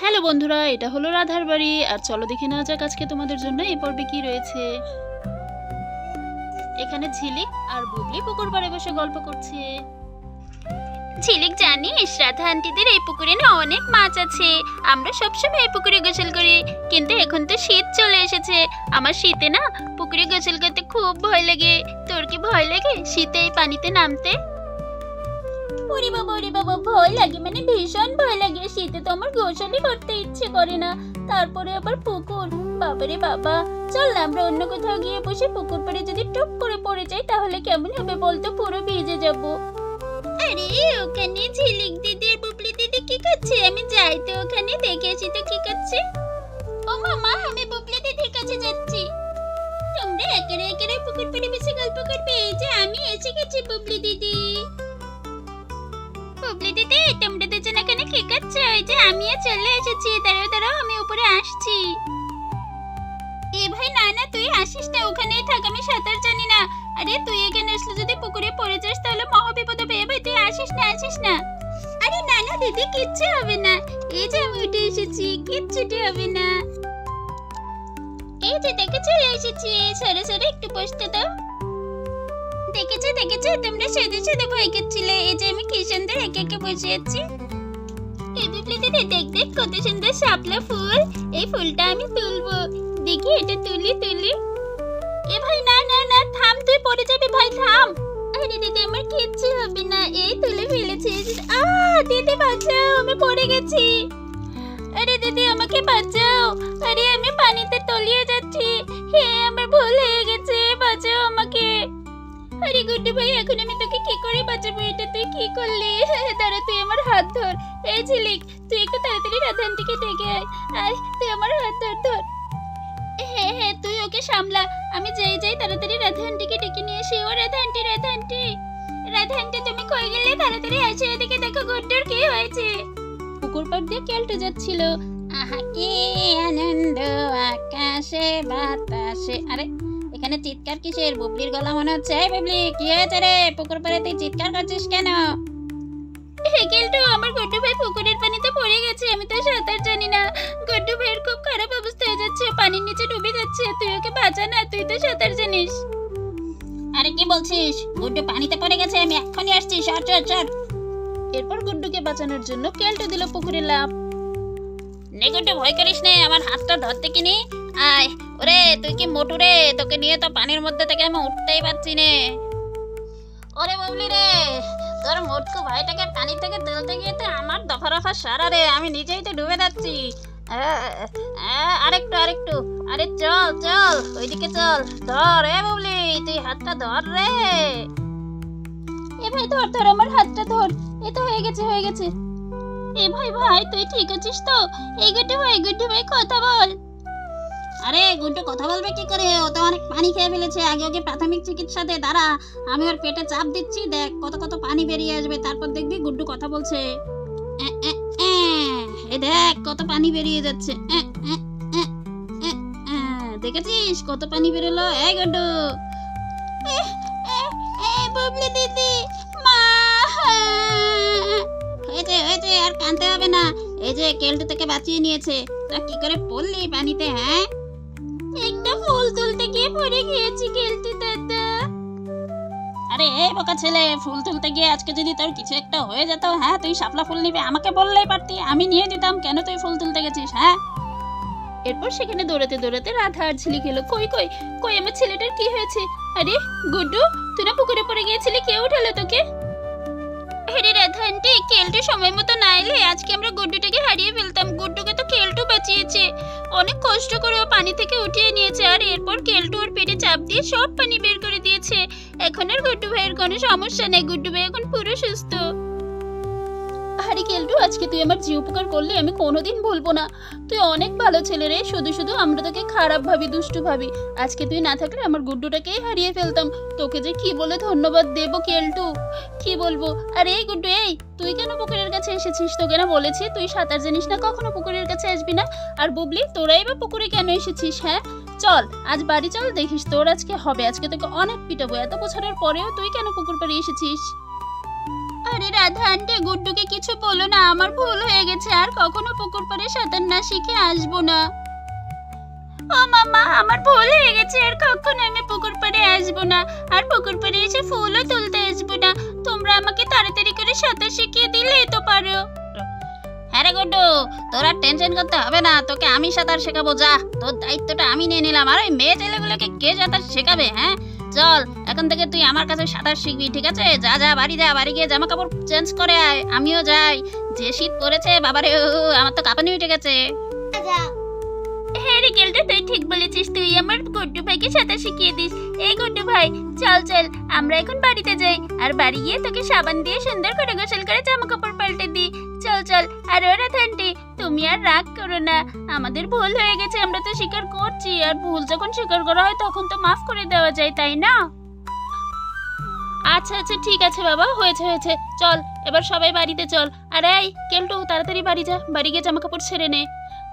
Hello বন্ধুরা, এটা হলো রাধার বাড়ি। আর চলো দেখে নেওয়া যাক আজকে তোমাদের জন্য এই পর্বে কি রয়েছে। এখানে ঝিলিক আর বুবলি পুকুর পাড়ে বসে গল্প করছে। ঝিলিক, জানিস রাধা আন্টিদের এই পুকুরে না অনেক মাছ আছে। আমরা সবসময় এই পুকুরে গোসল করি, কিন্তু এখন তো শীত চলে এসেছে। আমার শীতে না পুকুরে গোসল করতে খুব ভয় লাগে। তোর কি ভয় লাগে শীতে এই পানিতে নামতে? ওরে বাবা, ভয় লাগে মানে ভীষণ ভয় লাগে। শীতে তো আমার গোসলই করতে ইচ্ছে করে না, তারপরে আবার পুকুর। বাবারে বাবা, চল না আমরা অন্য কোথাও গিয়ে বসে পুকুর পাড়ে যদি টুপ করে পড়ে যাই তাহলে কেমন হবে বলতো? পুরো ভিজে যাব। আরে ওখানে ঝিলিক দিদি আর বুবলি দিদি কি করছে? আমি যাই তো ওখানে দেখে আসি তো কি করছে। ও মামা, আমি বুবলি দিদির কাছে যাচ্ছি। তোমরা একেরে একেরে পুকুর পাড়ে বসে গল্প করবে, এই যে আমি এসে গেছি বুবলি দিদি। বুবলি দিদি, তোমরা দুজন এখানে কি করছো? এই যে আমিও চলে এসেছি। দাঁড়াও আমি উপরে আসছি। এ ভাই, না তুই আসিস না, ওখানেই থাক, আমি সাঁতার জানি না। আরে তুই এখানে আসলে যদি পুকুরে পড়ে যাস তাহলে মহাবিপদ হবে। ভাই তুই আসিস না। আরে না দিদি, কিচ্ছু হবে না। এই যে আমি উঠে এসেছি, কিচ্ছুটি হবে না। এই যে দেখে চলে এসেছি। সরে একটু বসতে দাও। দেখেছো তোমরা শুধু ভয় করছিলে। এই যে আমি কি সুন্দর একে একে বসে আছি। এই বুবলি দিদি, দেখ কত সুন্দর শাপলা ফুল। এই ফুলটা আমি তুলবো। দেখি এটা তুলি। এ ভাই না থাম, তুই পড়ে যাবি ভাই, থাম। আরে দিদি, আমার কিচ্ছু হবে না, এই তুলে ফেলেছি। দিদি বাঁচাও, আমি পড়ে গেছি। আরে দিদি আমাকে বাঁচাও। আরে আমি পানিতে তলিয়ে যাচ্ছি। হে, আমার ভুল হয়ে গেছে, বাঁচাও আমাকে। আরে গুড্ডু ভাই, এখন আমি তোকে কি করে বাঁচাবো? এটা তুই কি করলি? দাঁড়া, তুই আমার হাত ধর। এই ঝিলিক, তুই একটু তাড়াতাড়ি রাধা আন্টিকে ডেকে আয়। তুই আমার হাত ধর। হ্যাঁ, তুই ওকে সামলা। আমি যাই তাড়াতাড়ি রাধা আন্টিকে ডেকে নিয়ে আসি। ও রাধা আন্টি, তুমি কই গেলে? তাড়াতাড়ি আসো, এদিকে দেখো গুড্ডুর কি হয়েছে। পুকুর পাড় দিয়ে কেলটে যাচ্ছিল। আহা কি আনন্দ আকাশে বাতাসে। আরে এখানে চিৎকার কিসের? বুবলির গলা মনে হচ্ছে। এই বুবলি, কি হয়েছে রে? পুকুর পাড়ে তুই চিৎকার করছিস কেন? কেলটু, আমার গুড্ডু ভাই পুকুরের পানিতে পড়ে গেছে। আমি তো সাঁতার জানি না। গুড্ডু ভাইয়ের খুব খারাপ অবস্থা হয়ে যাচ্ছে, পানির নিচে ডুবে যাচ্ছে। তুই ওকে বাঁচা না, তুই তো সাঁতার জানিস। আরে কি বলছিস? গুড্ডু পানিতে পড়ে গেছে, আমি এক্ষুনি আসছি। চল। এরপর গুড্ডুকে বাঁচানোর জন্য কেলটে দিল পুকুরে লাফ। নে গুড্ডু, ভয় করিস নে, আমার হাতটা ধরতে কিনি। আয়। ওরে তুই কি মোটু রে? তোকে নিয়ে তো পানির মধ্যে থেকে আমি উঠতেই পারছি নে। ওরে বুবলি রে, তোর মোটকু ভাইটাকে পানি থেকে তুলতে গিয়ে তো আমার দফা সারা রে, আমি নিজেই তো ডুবে যাচ্ছি। আরেকটু। আরে চল ওইদিকে চল। ধর এ বুবলি, তুই হাতটা ধর রে। এ ভাই ধর, আমার হাতটা ধর। এই তো হয়ে গেছে। এ ভাই তুই ঠিক আছিস তো? এই গুড্ডু ভাই কথা বল। আরে গুড্ডু কথা বলবে কি করে? ও তো অনেক পানি খেয়ে ফেলেছে। আগে ওকে প্রাথমিক চিকিৎসা দে। দাঁড়া, আমি ওর পেটে চাপ দিচ্ছি। দেখ কত পানি বেরিয়ে আসবে, তারপর দেখবি গুড্ডু কথা বলছে। এই দেখ কত পানি বেরিয়ে যাচ্ছে। দেখেছিস কত পানি বেরোলো? এই গুড্ডু। বুবলি দিদি, মা। হয়েছে, আর কাঁদতে হবে না। এই যে কেলটু থেকে বাঁচিয়ে নিয়েছে। তা কি করে পড়লি পানিতে? হ্যাঁ, একটা ফুল তুলতে গিয়ে পড়ে গিয়েছি কেলটু দাদা। আরে এই বোকা ছেলে, ফুল তুলতে গিয়ে আজকে যদি তোর কিছু একটা হয়ে যেত, হ্যাঁ তুই শাপলা ফুল নিবি, আমাকে বললেই পারতি, আমি নিয়ে দিতাম। কেন তুই ফুল তুলতে গেছিস? হ্যাঁ। এরপর সেখানে দৌড়াতে রাধা আর ঝিলিক এলো। কই আমার ছেলেটার কি হয়েছে? আরে গুড্ডু, তুই না পুকুরে পড়ে গিয়েছিলি, কে উঠালো তোকে? আরে রাধা আন্টি, কেলটু সময় মতো না এলে আজকে আমরা গুড্ডুটাকে হারিয়ে ফেলতাম। গুড্ডুকে তো কেলটু বাঁচিয়েছে, অনেক কষ্ট করে ও পানি থেকে উঠিয়ে নিয়েছে। আর এরপর কেলটু ওর পেটে চাপ দিয়ে সব পানি বের করে দিয়েছে। এখন আর গুড্ডু ভাইয়ের কোনো সমস্যা নেই, গুড্ডু ভাই এখন পুরো সুস্থ। আরে কেলটু, আজকে তুই আমার যে উপকার করলি আমি কোনোদিন ভুলবো না। তুই অনেক ভালো ছেলে রে, শুধু আমরা তোকে খারাপ ভাবি, দুষ্টু ভাবি। আজকে তুই না থাকলে আমার গুড্ডুটাকেই হারিয়ে ফেলতাম। তোকে যে কি বলে ধন্যবাদ দেবো কেলটু, কি বলবো। আরে এই গুড্ডু, এই তুই কেন পুকুরের কাছে এসেছিস? তোকে না বলেছি তুই সাঁতার জানিস না, কখনো পুকুরের কাছে আসবি না। আর বুবলি, তোরাই বা পুকুরে কেন এসেছিস? হ্যাঁ চল আজ বাড়ি চল, দেখিস তোর আজকে হবে। আজকে তোকে অনেক পিটাবো। এত বছরের পরেও তুই কেন পুকুর পাড়ে এসেছিস? আরে রাধা আন্টি, গুড্ডুকে কিছু বলো না, আমার ভুল হয়ে গেছে, আর কখনো পুকুর পাড়ে সাঁতার না শিখে আসবো না। ও মামা, আমার ভুল হয়ে গেছে, আর কখনো আমি পুকুর পাড়ে আসবো না, আর পুকুর পাড়ে এসে ফুলও তুলতে আসবো না। তোমরা আমাকে তাড়াতাড়ি করে সাঁতার শিখিয়ে দিলেই তো পারো। হ্যাঁ রে গুড্ডু, তোর আর টেনশন করতে হবে না, তোকে আমি সাঁতার শেখাবো। যা, তোর দায়িত্বটা আমি নিয়ে নিলাম। আর ওই মেয়ে ছেলেগুলোকে কে সাঁতার শেখাবে? হ্যাঁ, চল এখন থেকে তুই আমার কাছে সাঁতার শিখবি, ঠিক আছে? যা যা, বাড়ি যা, বাড়ি গিয়ে জামা কাপড় চেঞ্জ করে আয়, আমিও যাই। যে শীত পড়েছে বাবারে, আমার তো কাঁপানি উঠে গেছে। হ্যাঁ রে গেলটা, তুই ঠিক বলেছিস, তুই আমার গুড্ডু ভাইকে সাঁতার শিখিয়ে দিস। এই গুড্ডু ভাই, চল চল, আমরা এখন বাড়িতে যাই, আর বাড়ি গিয়ে তোকে সাবান দিয়ে সুন্দর করে গোসল করে জামা কাপড় পাল্টে দিই। চল চল। আর ওরা থান্টি, তুমি আর রাগ করো না, আমাদের ভুল হয়ে গেছে, আমরা তো স্বীকার করছি, আর ভুল যখন স্বীকার করা হয় তখন তো মাফ করে দেওয়া যায়, তাই না? আচ্ছা আচ্ছা, ঠিক আছে বাবা, হয়েছে হয়েছে, চল এবার সবাই বাড়িতে চল। আর এই কেলটু, তাড়াতাড়ি বাড়ি যা, বাড়ি গিয়ে জামা কাপড় ছেড়ে নে।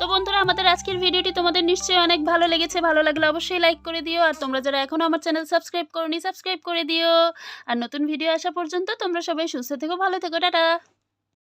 তো বন্ধুরা, আমাদের আজকের ভিডিওটি তোমাদের নিশ্চয়ই অনেক ভালো লেগেছে। ভালো লাগলে অবশ্যই লাইক করে দিও, আর তোমরা যারা এখনো আমার চ্যানেল সাবস্ক্রাইব করোনি, সাবস্ক্রাইব করে দিও। আর নতুন ভিডিও আসা পর্যন্ত তোমরা সবাই সুস্থ থেকো, ভালো থেকো, টাটা।